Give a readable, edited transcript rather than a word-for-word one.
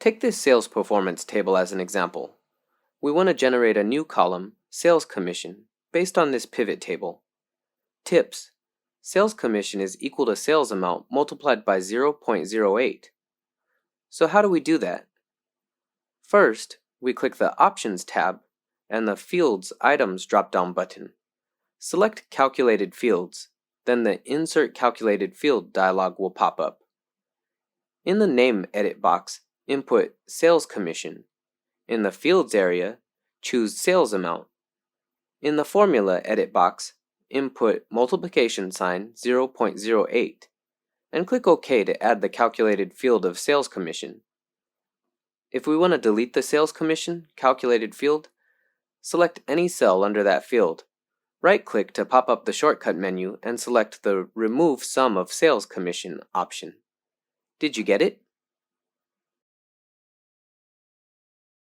Take this sales performance table as an example. We want to generate a new column, sales commission, based on this pivot table. Tips: sales commission is equal to sales amount multiplied by 0.08. So how do we do that? First, we click the Options tab and the Fields Items drop-down button. Select Calculated Fields, then the Insert Calculated Field dialog will pop up. In the Name edit box, input Sales Commission. In the Fields area, choose Sales Amount. In the Formula edit box, input multiplication sign 0.08 and click OK to add the calculated field of sales commission. If we want to delete the sales commission calculated field, select any cell under that field. Right-click to pop up the shortcut menu and select the Remove Sum of Sales Commission option. Did you get it?